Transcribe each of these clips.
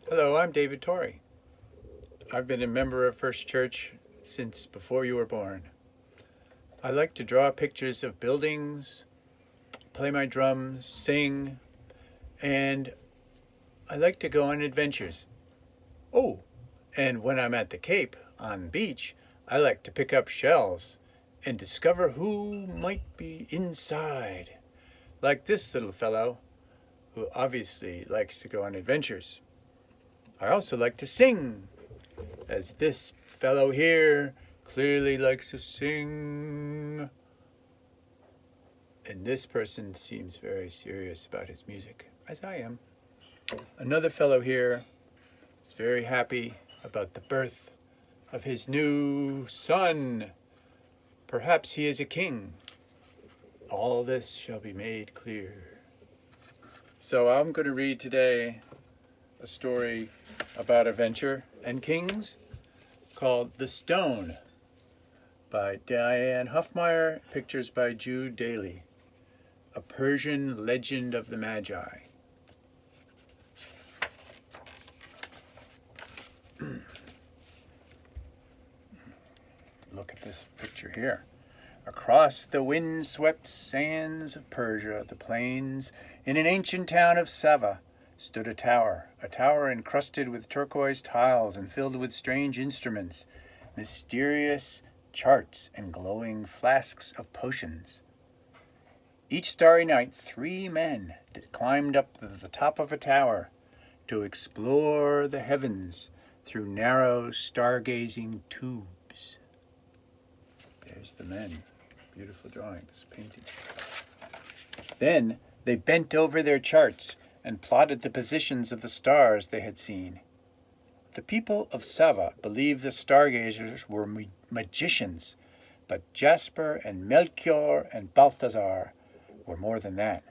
Hello, I'm David Torrey. I've been a member of First Church since before you were born. I like to draw pictures of buildings, play my drums, sing, and I like to go on adventures. Oh, and when I'm at the Cape on the beach, I like to pick up shells and discover who might be inside, like this little fellow who obviously likes to go on adventures. I also like to sing, as this fellow here clearly likes to sing. And this person seems very serious about his music, as I am. Another fellow here is very happy about the birth of his new son. Perhaps he is a king. All this shall be made clear. So I'm going to read today a story about adventure and kings called The Stone by Dianne Hofmeyr, pictures by Jude, Daly. A Persian legend of the Magi. Look at this picture here. Across the wind-swept sands of Persia, the plains, in an ancient town of Sava, stood a tower encrusted with turquoise tiles and filled with strange instruments, mysterious charts and glowing flasks of potions. Each starry night, 3 men climbed up to the top of a tower to explore the heavens through narrow stargazing tubes. There's the men. Beautiful drawings, paintings. Then they bent over their charts and plotted the positions of the stars they had seen. The people of Sava believed the stargazers were magicians, but Jasper and Melchior and Balthazar were more than that.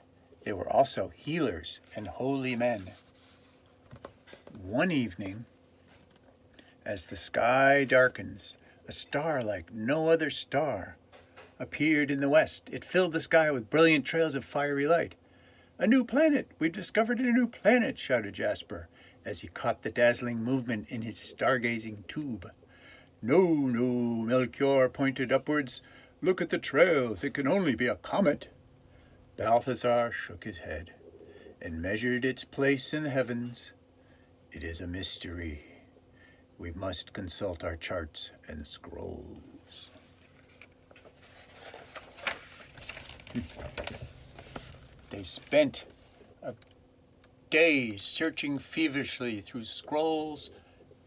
They were also healers and holy men. One evening, as the sky darkens, a star like no other star appeared in the west. It filled the sky with brilliant trails of fiery light. "A new planet! We've discovered a new planet!" shouted Jasper, as he caught the dazzling movement in his stargazing tube. "No, no," Melchior pointed upwards. "Look at the trails. It can only be a comet." Balthazar shook his head and measured its place in the heavens. "It is a mystery. We must consult our charts and scrolls." They spent a day searching feverishly through scrolls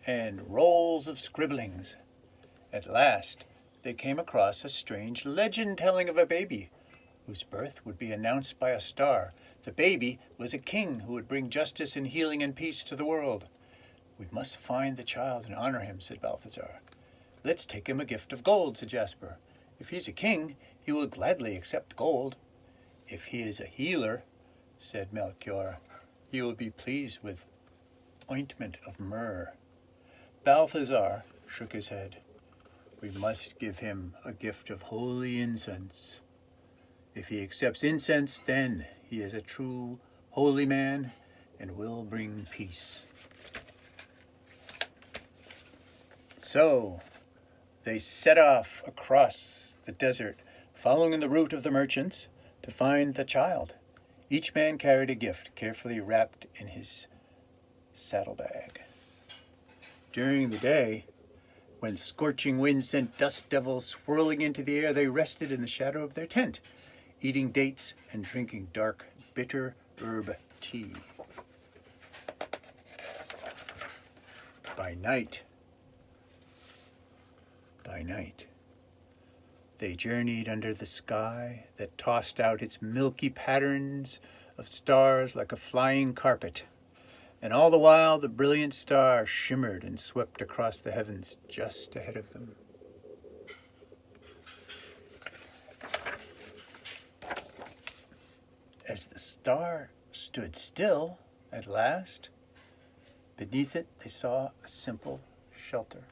and rolls of scribblings. At last, they came across a strange legend telling of a baby whose birth would be announced by a star. The baby was a king who would bring justice and healing and peace to the world. "We must find the child and honor him," said Balthazar. "Let's take him a gift of gold," said Jasper. "If he's a king, he will gladly accept gold." "If he is a healer," said Melchior, "he will be pleased with ointment of myrrh." Balthazar shook his head. "We must give him a gift of holy incense. If he accepts incense, then he is a true holy man and will bring peace." So they set off across the desert, following the route of the merchants, to find the child. Each man carried a gift carefully wrapped in his saddlebag. During the day, when scorching winds sent dust devils swirling into the air, they rested in the shadow of their tent, eating dates and drinking dark, bitter herb tea. By night, they journeyed under the sky that tossed out its milky patterns of stars like a flying carpet. And all the while, the brilliant star shimmered and swept across the heavens just ahead of them. As the star stood still, at last, beneath it they saw a simple shelter.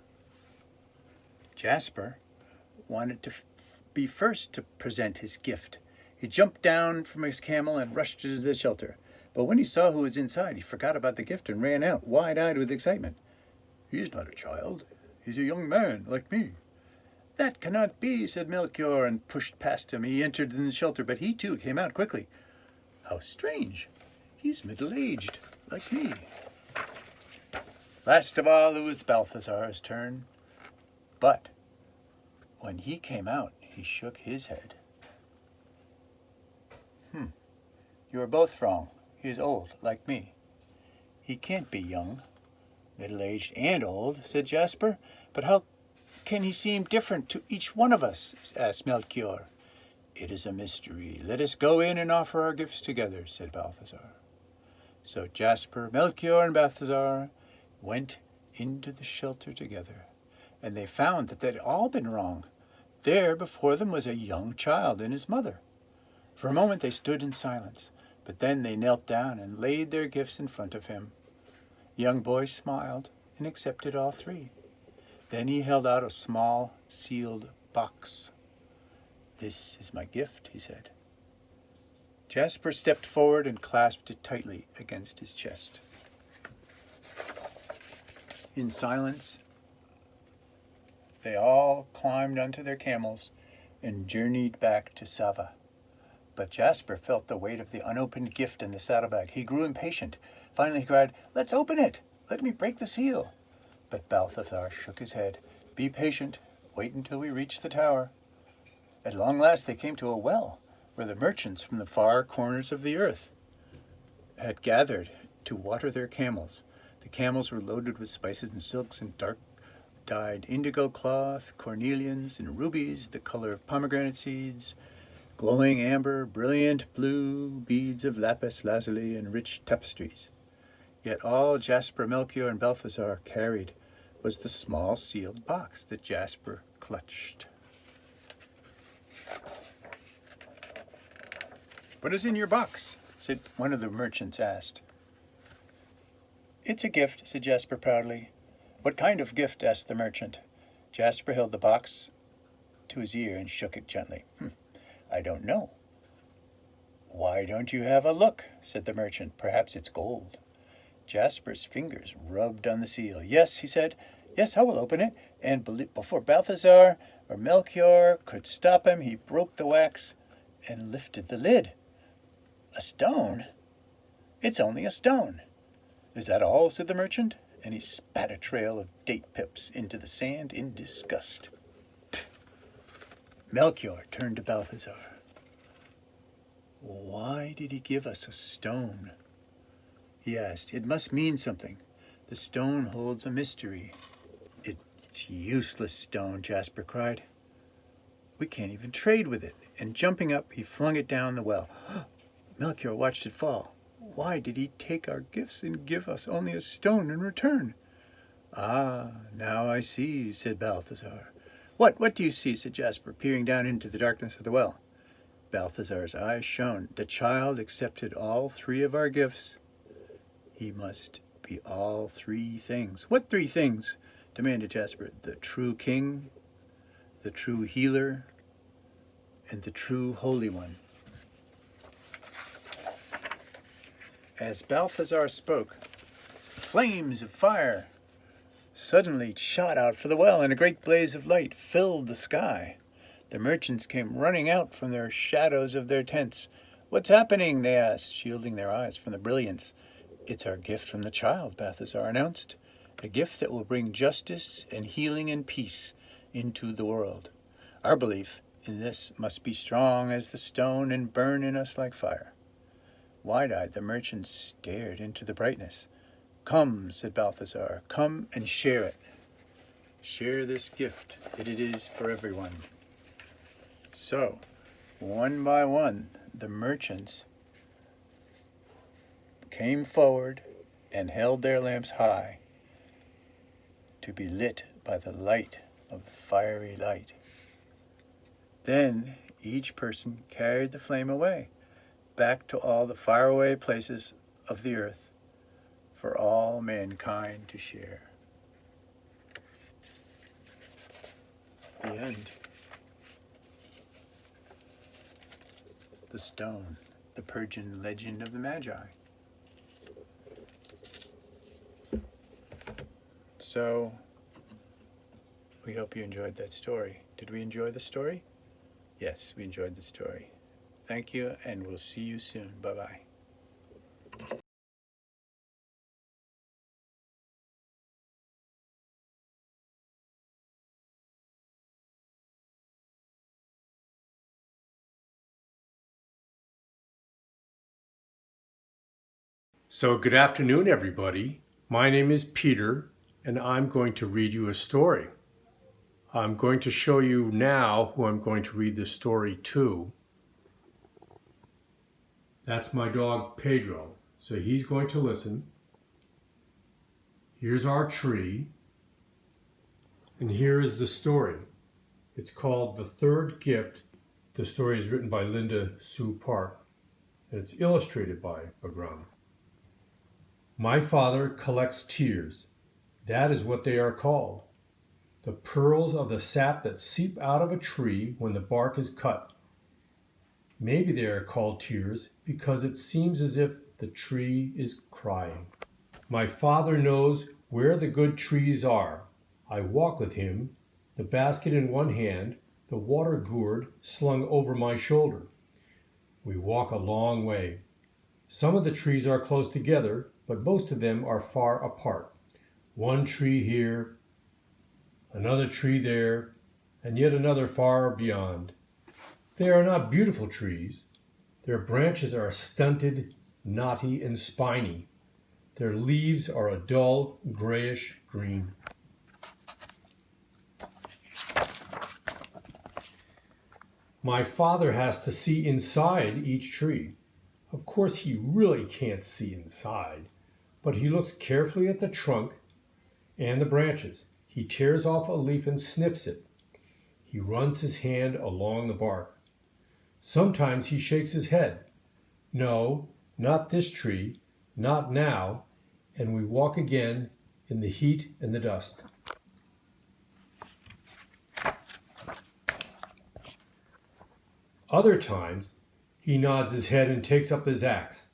Jasper wanted to be first to present his gift. He jumped down from his camel and rushed into the shelter. But when he saw who was inside, he forgot about the gift and ran out, wide-eyed with excitement. "He is not a child. He's a young man, like me." "That cannot be," said Melchior, and pushed past him. He entered the shelter, but he too came out quickly. "How strange. He's middle-aged, like me." Last of all, it was Balthazar's turn. But when he came out, he shook his head. "You are both wrong. He is old, like me." "He can't be young, middle-aged, and old," said Jasper. "But how can he seem different to each one of us?" asked Melchior. "It is a mystery. Let us go in and offer our gifts together," said Balthazar. So Jasper, Melchior, and Balthazar went into the shelter together, and they found that they'd all been wrong. There before them was a young child and his mother. For a moment they stood in silence, but then they knelt down and laid their gifts in front of him. The young boy smiled and accepted all three. Then he held out a small, sealed box. "This is my gift," he said. Jasper stepped forward and clasped it tightly against his chest. In silence, they all climbed onto their camels and journeyed back to Sava. But Jasper felt the weight of the unopened gift in the saddlebag. He grew impatient. Finally he cried, "Let's open it! Let me break the seal!" But Balthazar shook his head. "Be patient. Wait until we reach the tower." At long last they came to a well, where the merchants from the far corners of the earth had gathered to water their camels. The camels were loaded with spices and silks and dark-dyed indigo cloth, cornelians and rubies, the color of pomegranate seeds, glowing amber, brilliant blue, beads of lapis lazuli, and rich tapestries. Yet all Jasper, Melchior, and Balthazar carried was the small sealed box that Jasper clutched. "What is in your box?" said one of the merchants asked. "It's a gift," said Jasper proudly. "What kind of gift?" asked the merchant. Jasper held the box to his ear and shook it gently. "I don't know." "Why don't you have a look?" said the merchant. "Perhaps it's gold." Jasper's fingers rubbed on the seal. "Yes," he said. "Yes, I will open it." And before Balthazar or Melchior could stop him, he broke the wax and lifted the lid. "A stone? It's only a stone." "Is that all?" said the merchant, and he spat a trail of date pips into the sand in disgust. Melchior turned to Balthazar. "Why did he give us a stone?" he asked. "It must mean something. The stone holds a mystery." "It's useless stone," Jasper cried. "We can't even trade with it." And jumping up, he flung it down the well. Melchior watched it fall. "Why did he take our gifts and give us only a stone in return?" "Ah, now I see," said Balthazar. What do you see?" said Jasper, peering down into the darkness of the well. Balthazar's eyes shone. "The child accepted all three of our gifts. He must be all three things." "What three things?" demanded Jasper. "The true king, the true healer, and the true Holy One." As Balthazar spoke, flames of fire suddenly shot out from the well, and a great blaze of light filled the sky. The merchants came running out from their shadows of their tents. "What's happening?" they asked, shielding their eyes from the brilliance. "It's our gift from the child," Balthazar announced. "A gift that will bring justice and healing and peace into the world. Our belief in this must be strong as the stone and burn in us like fire." Wide-eyed, the merchants stared into the brightness. "Come," said Balthazar, "come and share it. Share this gift. It is for everyone." So, one by one, the merchants came forward and held their lamps high to be lit by the light of the fiery light. Then each person carried the flame away, back to all the faraway places of the earth, for all mankind to share. The end. The stone, the Persian legend of the Magi. So we hope you enjoyed that story. Did we enjoy the story? Yes, we enjoyed the story. Thank you, and we'll see you soon. Bye-bye. So good afternoon, everybody. My name is Peter, and I'm going to read you a story. I'm going to show you now who I'm going to read this story to. That's my dog, Pedro. So he's going to listen. Here's our tree, and here is the story. It's called The Third Gift. The story is written by Linda Sue Park, and it's illustrated by Bagram. My father collects tears. That is what they are called. The pearls of the sap that seep out of a tree when the bark is cut. Maybe they are called tears because it seems as if the tree is crying. My father knows where the good trees are. I walk with him, the basket in one hand, the water gourd slung over my shoulder. We walk a long way. Some of the trees are close together, but most of them are far apart. One tree here, another tree there, and yet another far beyond. They are not beautiful trees. Their branches are stunted, knotty, and spiny. Their leaves are a dull, grayish green. My father has to see inside each tree. Of course, he really can't see inside, but he looks carefully at the trunk and the branches. He tears off a leaf and sniffs it. He runs his hand along the bark. Sometimes he shakes his head. No, not this tree, not now, and we walk again in the heat and the dust. Other times, he nods his head and takes up his axe.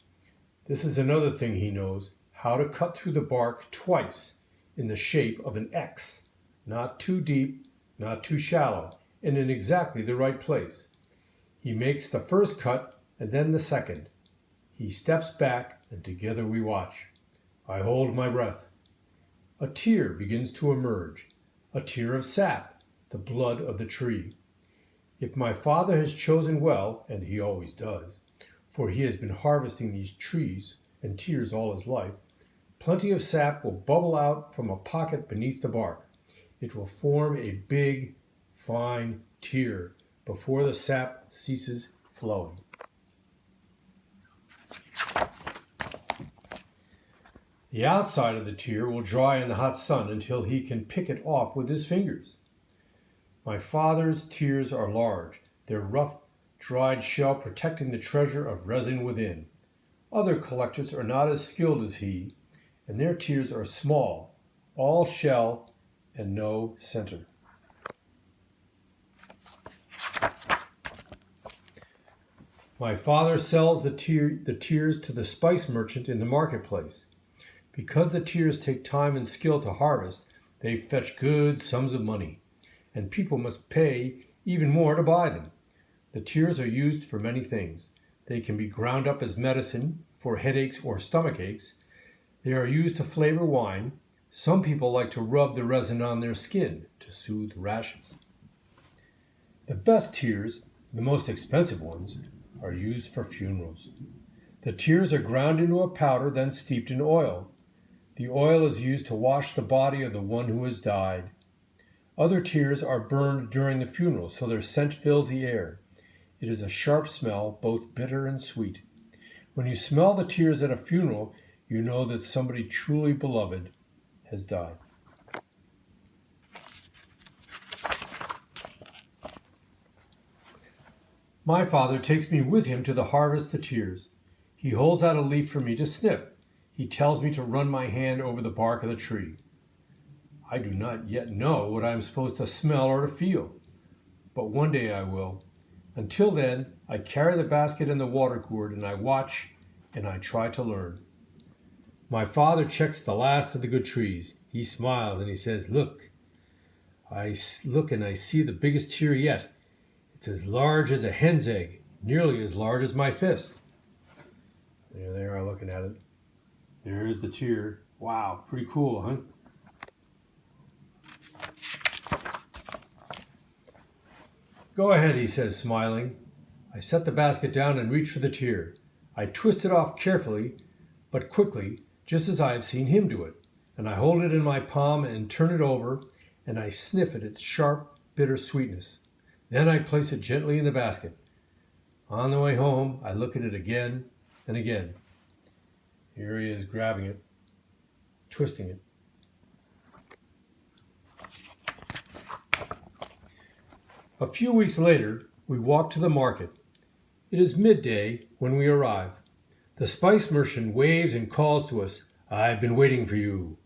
This is another thing he knows, how to cut through the bark twice in the shape of an X, not too deep, not too shallow, and in exactly the right place. He makes the first cut and then the second. He steps back and together we watch. I hold my breath. A tear begins to emerge, a tear of sap, the blood of the tree. If my father has chosen well, and he always does, for he has been harvesting these trees and tears all his life, plenty of sap will bubble out from a pocket beneath the bark. It will form a big, fine tear before the sap ceases flowing. The outside of the tear will dry in the hot sun until he can pick it off with his fingers. My father's tears are large, their rough, dried shell protecting the treasure of resin within. Other collectors are not as skilled as he, and their tears are small, all shell and no center. My father sells the tears to the spice merchant in the marketplace. Because the tears take time and skill to harvest, they fetch good sums of money, and people must pay even more to buy them. The tears are used for many things. They can be ground up as medicine for headaches or stomach aches. They are used to flavor wine. Some people like to rub the resin on their skin to soothe rashes. The best tears, the most expensive ones, are used for funerals. The tears are ground into a powder, then steeped in oil. The oil is used to wash the body of the one who has died. Other tears are burned during the funeral, so their scent fills the air. It is a sharp smell, both bitter and sweet. When you smell the tears at a funeral, you know that somebody truly beloved has died. My father takes me with him to the harvest of tears. He holds out a leaf for me to sniff. He tells me to run my hand over the bark of the tree. I do not yet know what I am supposed to smell or to feel, but one day I will. Until then, I carry the basket and the water gourd, and I watch and I try to learn. My father checks the last of the good trees. He smiles and he says, look. I look and I see the biggest tear yet. It's as large as a hen's egg, nearly as large as my fist. There they are looking at it. There's the tear. Wow, pretty cool, huh? Go ahead, he says, smiling. I set the basket down and reach for the tear. I twist it off carefully, but quickly, just as I have seen him do it. And I hold it in my palm and turn it over, and I sniff at its sharp, bitter sweetness. Then I place it gently in the basket. On the way home, I look at it again and again. Here he is grabbing it, twisting it. A few weeks later, we walk to the market. It is midday when we arrive. The spice merchant waves and calls to us, I've been waiting for you.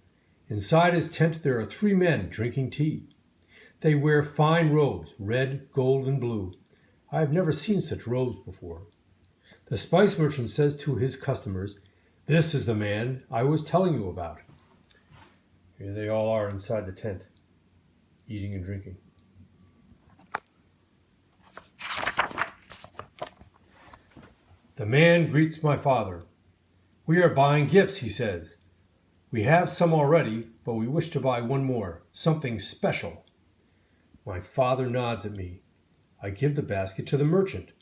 Inside his tent there are 3 men drinking tea. They wear fine robes, red, gold, and blue. I have never seen such robes before. The spice merchant says to his customers, this is the man I was telling you about. Here they all are inside the tent, eating and drinking. The man greets my father. We are buying gifts, he says. We have some already, but we wish to buy one more, something special. My father nods at me. I give the basket to the merchant.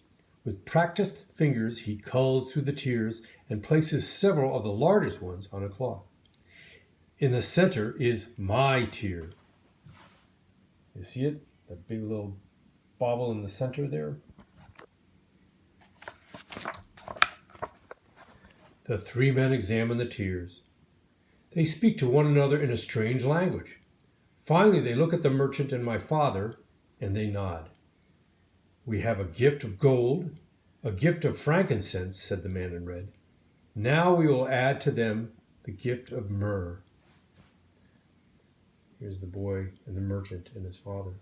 With practiced fingers, he culls through the tiers and places several of the largest ones on a cloth. In the center is my tier. You see it? That big little bauble in the center there? The 3 men examine the tiers. They speak to one another in a strange language. Finally, they look at the merchant and my father, and they nod. We have a gift of gold, a gift of frankincense, said the man in red. Now we will add to them the gift of myrrh. Here's the boy and the merchant and his father.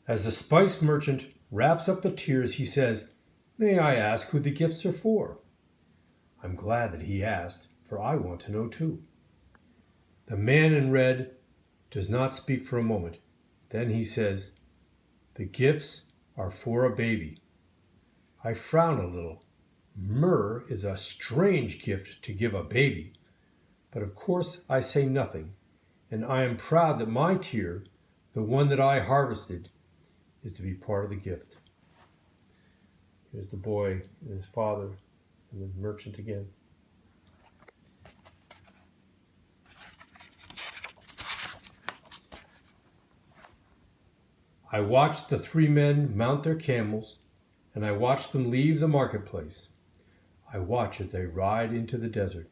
As the spice merchant wraps up the tiers, he says, May I ask who the gifts are for? I'm glad that he asked, for I want to know too. The man in red does not speak for a moment. Then he says, The gifts are for a baby. I frown a little. Myrrh is a strange gift to give a baby. But of course I say nothing, and I am proud that my tier, the one that I harvested, is to be part of the gift. Here's the boy and his father and the merchant again. I watched the 3 men mount their camels, and I watched them leave the marketplace. I watch as they ride into the desert,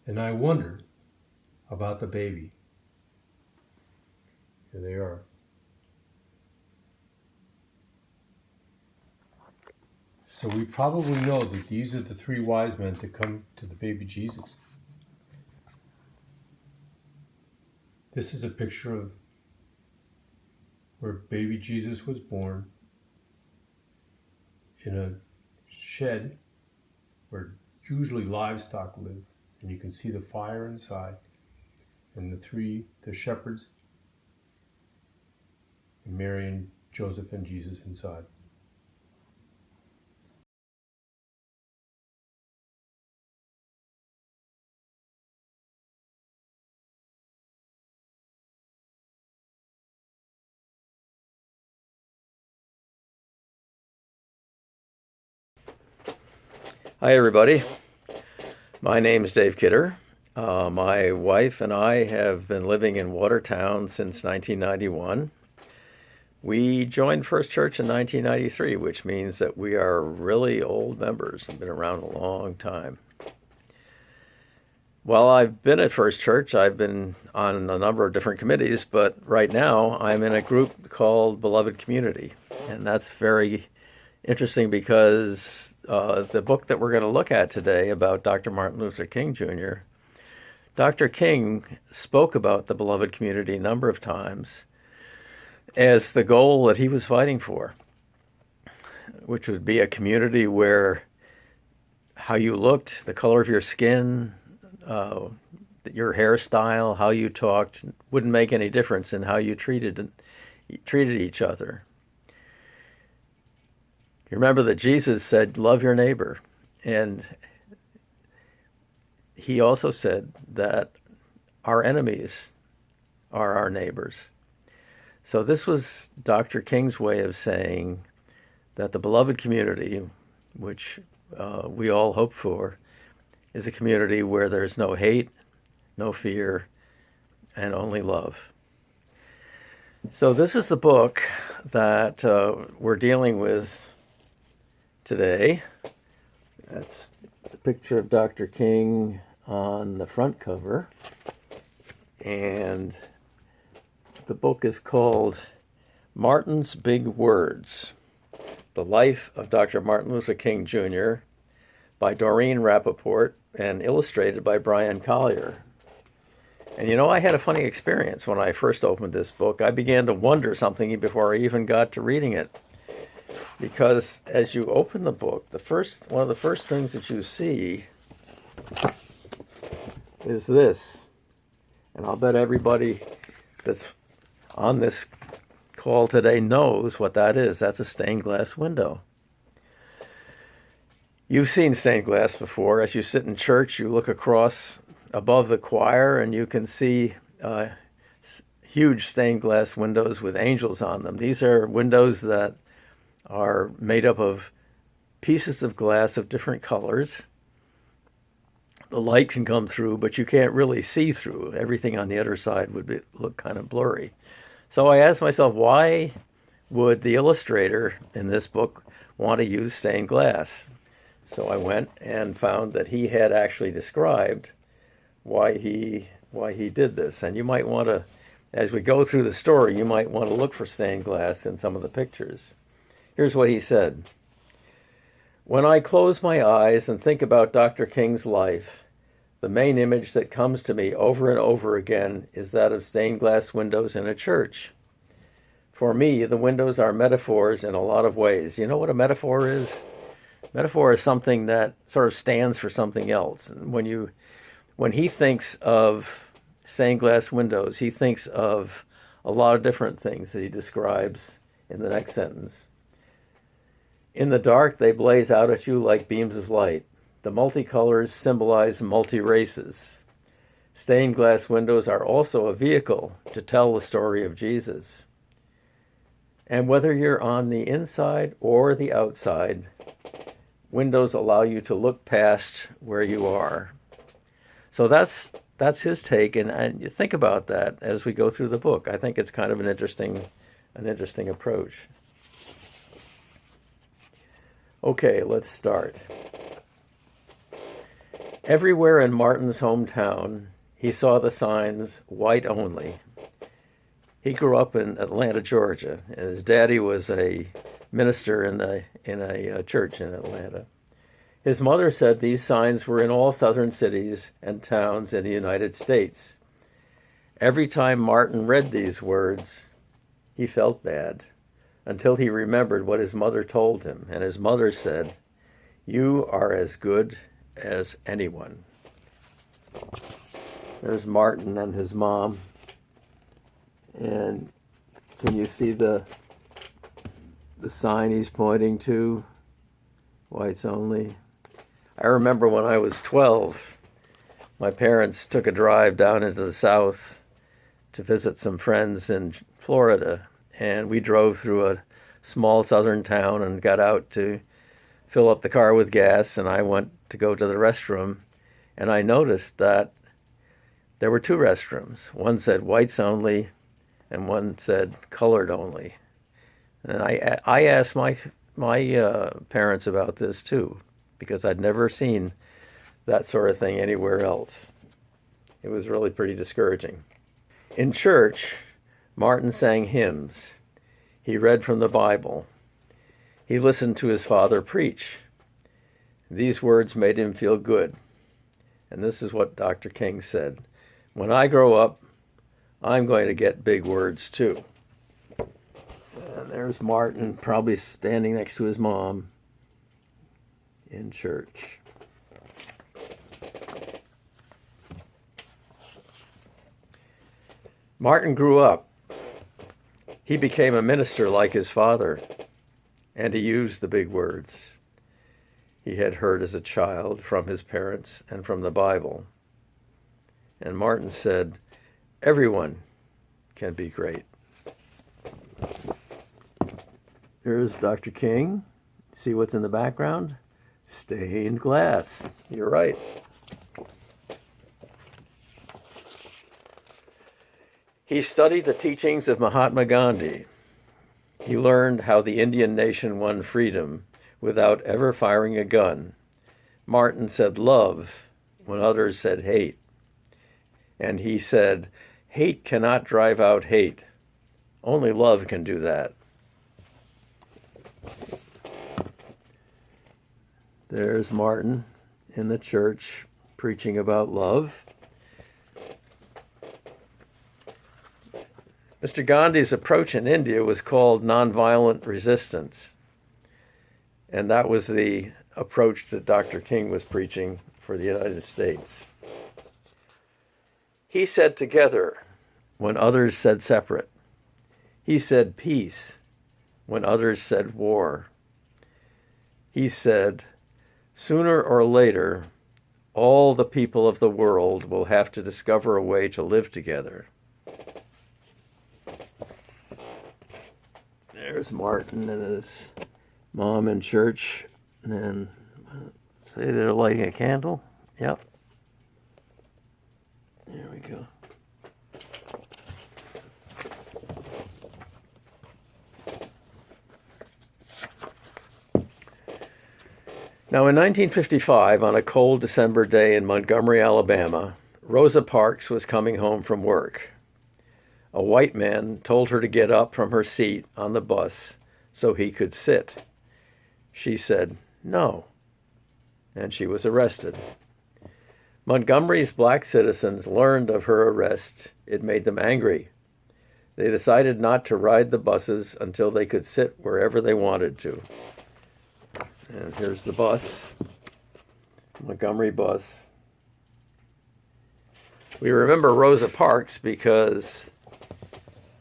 and I wonder about the baby. Here they are. So we probably know that these are the 3 wise men to come to the baby Jesus. This is a picture of where baby Jesus was born in a shed where usually livestock live. And you can see the fire inside and the shepherds, and Mary and Joseph and Jesus inside. Hi, everybody. My name is Dave Kidder. My wife and I have been living in Watertown since 1991. We joined First Church in 1993, which means that we are really old members and been around a long time. While I've been at First Church, I've been on a number of different committees, but right now I'm in a group called Beloved Community, and that's very interesting because the book that we're going to look at today about Dr. Martin Luther King Jr., Dr. King spoke about the beloved community a number of times as the goal that he was fighting for. which would be a community where how you looked, the color of your skin, your hairstyle, how you talked, wouldn't make any difference in how you treated each other. You remember that Jesus said, love your neighbor. And he also said that our enemies are our neighbors. So this was Dr. King's way of saying that the beloved community, which we all hope for, is a community where there's no hate, no fear, and only love. So this is the book that we're dealing with today. That's the picture of Dr. King on the front cover. And the book is called Martin's Big Words, The Life of Dr. Martin Luther King Jr. by Doreen Rappaport and illustrated by Bryan Collier. And you know, I had a funny experience when I first opened this book. I began to wonder something before I even got to reading it. Because as you open the book, one of the first things that you see is this. And I'll bet everybody that's on this call today knows what that is. That's a stained glass window. You've seen stained glass before. As you sit in church, you look across above the choir and you can see huge stained glass windows with angels on them. These are windows that are made up of pieces of glass of different colors. The light can come through, but you can't really see through. Everything on the other side would look kind of blurry. So I asked myself, why would the illustrator in this book want to use stained glass? So I went and found that he had actually described why he did this. And you might want to, as we go through the story, you might want to look for stained glass in some of the pictures. Here's what he said. When I close my eyes and think about Dr. King's life, the main image that comes to me over and over again is that of stained glass windows in a church. For me, the windows are metaphors in a lot of ways. You know what a metaphor is? Metaphor is something that sort of stands for something else. And when he thinks of stained glass windows, he thinks of a lot of different things that he describes in the next sentence. In the dark, they blaze out at you like beams of light. The multicolors symbolize multi-races. Stained glass windows are also a vehicle to tell the story of Jesus. And whether you're on the inside or the outside, windows allow you to look past where you are. So that's his take, and you think about that as we go through the book. I think it's kind of an interesting approach. Okay, let's start. Everywhere in Martin's hometown, he saw the signs, white only. He grew up in Atlanta, Georgia, and his daddy was a minister in a church in Atlanta. His mother said these signs were in all southern cities and towns in the United States. Every time Martin read these words, he felt bad, until he remembered what his mother told him. And his mother said, "You are as good as anyone." There's Martin and his mom. And can you see the sign he's pointing to? Whites only. I remember when I was 12, my parents took a drive down into the South to visit some friends in Florida. And we drove through a small southern town and got out to fill up the car with gas. And I went to go to the restroom. And I noticed that there were two restrooms. One said whites only, and one said colored only. And I asked my parents about this too, because I'd never seen that sort of thing anywhere else. It was really pretty discouraging. In church, Martin sang hymns. He read from the Bible. He listened to his father preach. These words made him feel good. And this is what Dr. King said. When I grow up, I'm going to get big words too. And There's Martin, probably standing next to his mom in church. Martin grew up. He became a minister like his father, and he used the big words he had heard as a child from his parents and from the Bible. And Martin said, everyone can be great. Here's Dr. King. See what's in the background? Stained glass. You're right. He studied the teachings of Mahatma Gandhi. He learned how the Indian nation won freedom without ever firing a gun. Martin said love when others said hate. And he said, hate cannot drive out hate. Only love can do that. There's Martin in the church preaching about love. Mr. Gandhi's approach in India was called nonviolent resistance. And that was the approach that Dr. King was preaching for the United States. He said together when others said separate. He said peace when others said war. He said, sooner or later, all the people of the world will have to discover a way to live together. There's Martin and his mom in church. And say they're lighting a candle. Yep. There we go. Now, in 1955, on a cold December day in Montgomery, Alabama, Rosa Parks was coming home from work. A white man told her to get up from her seat on the bus so he could sit. She said, no, and she was arrested. Montgomery's black citizens learned of her arrest. It made them angry. They decided not to ride the buses until they could sit wherever they wanted to. And here's the bus, Montgomery bus. We remember Rosa Parks because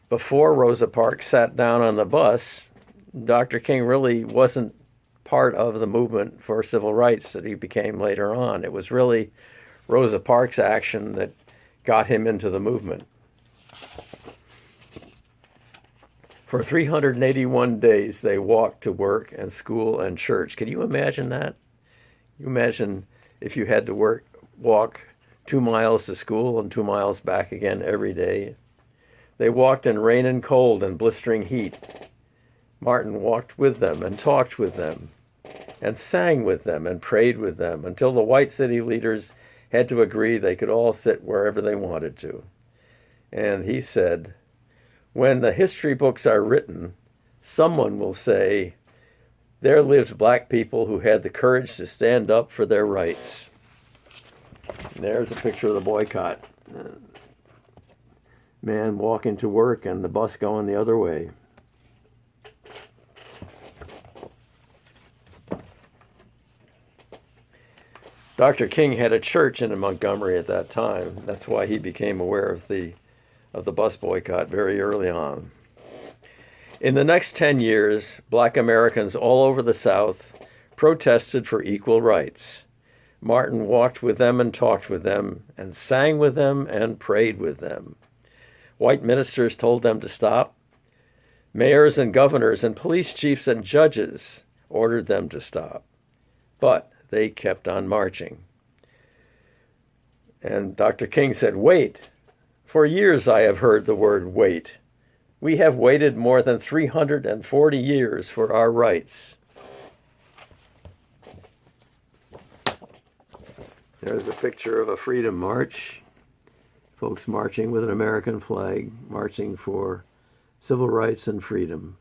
before Rosa Parks sat down on the bus, Dr. King really wasn't part of the movement for civil rights that he became later on. It was really Rosa Parks' action that got him into the movement. For 381 days, they walked to work and school and church. Can you imagine that? You imagine if you had to walk 2 miles to school and 2 miles back again every day. They walked in rain and cold and blistering heat. Martin walked with them and talked with them and sang with them and prayed with them until the white city leaders had to agree they could all sit wherever they wanted to. And he said, when the history books are written, someone will say, there lived black people who had the courage to stand up for their rights. And there's a picture of the boycott. Man walking to work and the bus going the other way. Dr. King had a church in Montgomery at that time. That's why he became aware of the bus boycott very early on. In the next 10 years, black Americans all over the South protested for equal rights. Martin walked with them and talked with them and sang with them and prayed with them. White ministers told them to stop. Mayors and governors and police chiefs and judges ordered them to stop. But they kept on marching. And Dr. King said, wait. For years I have heard the word wait. We have waited more than 340 years for our rights. There's a picture of a freedom march. Folks marching with an American flag, marching for civil rights and freedom.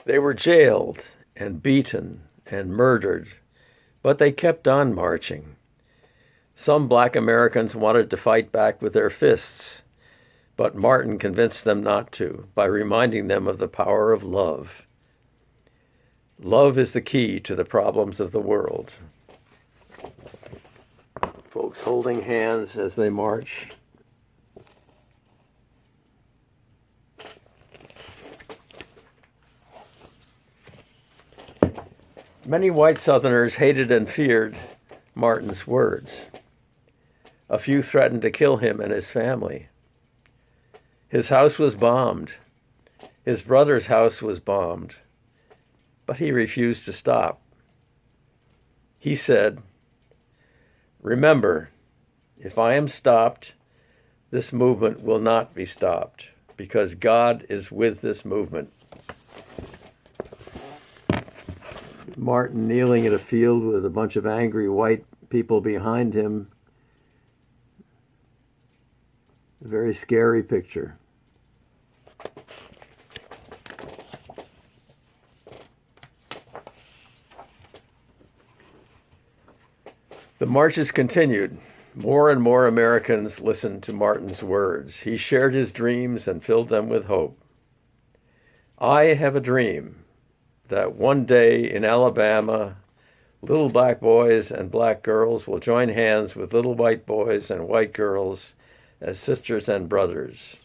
They were jailed and beaten and murdered, but they kept on marching. Some black Americans wanted to fight back with their fists, but Martin convinced them not to by reminding them of the power of love. Love is the key to the problems of the world. Folks holding hands as they march. Many white Southerners hated and feared Martin's words. A few threatened to kill him and his family. His house was bombed. His brother's house was bombed. But he refused to stop. He said, "Remember, if I am stopped, this movement will not be stopped, because God is with this movement." Martin kneeling at a field with a bunch of angry white people behind him. A very scary picture. The marches continued. More and more Americans listened to Martin's words. He shared his dreams and filled them with hope. "I have a dream that one day in Alabama, little black boys and black girls will join hands with little white boys and white girls as sisters and brothers."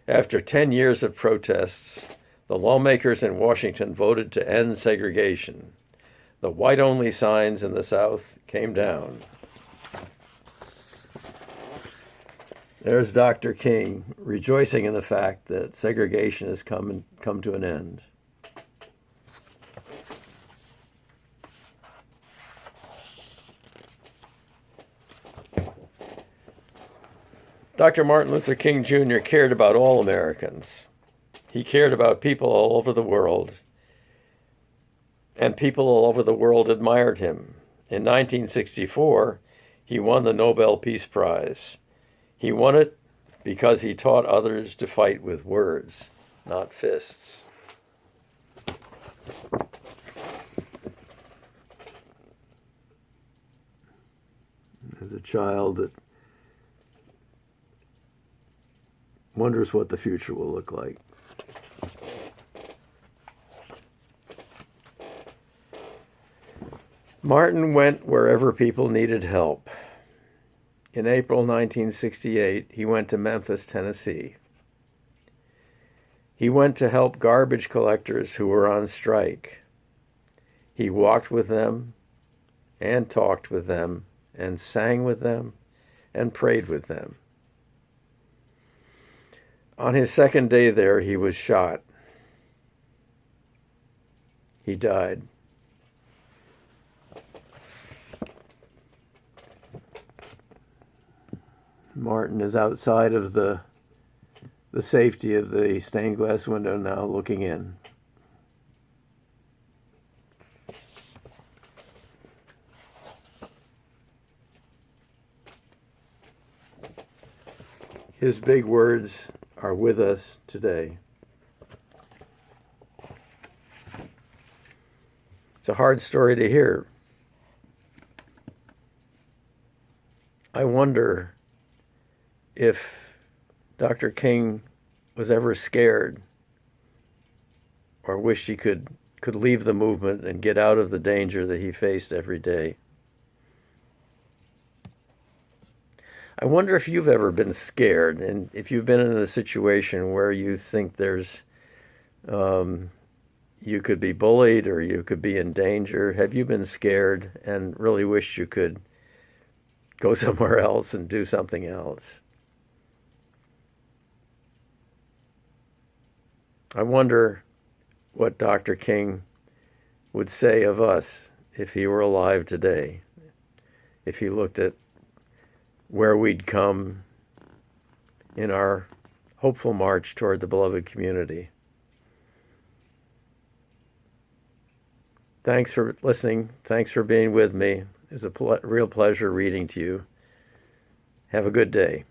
After 10 years of protests, the lawmakers in Washington voted to end segregation. The white-only signs in the South came down. There's Dr. King rejoicing in the fact that segregation has come to an end. Dr. Martin Luther King Jr. cared about all Americans. He cared about people all over the world, and people all over the world admired him. In 1964, he won the Nobel Peace Prize. He won it because he taught others to fight with words, not fists. As a child that wonders what the future will look like. Martin went wherever people needed help. In April 1968, he went to Memphis, Tennessee. He went to help garbage collectors who were on strike. He walked with them and talked with them and sang with them and prayed with them. On his second day there, he was shot. He died. Martin is outside of the safety of the stained glass window now, looking in. His big words are with us today. It's a hard story to hear. I wonder if Dr. King was ever scared or wished he could leave the movement and get out of the danger that he faced every day. I wonder if you've ever been scared, and if you've been in a situation where you think you could be bullied or you could be in danger. Have you been scared and really wished you could go somewhere else and do something else? I wonder what Dr. King would say of us if he were alive today, if he looked at where we'd come in our hopeful march toward the beloved community. Thanks for listening. Thanks for being with me. It was a real pleasure reading to you. Have a good day.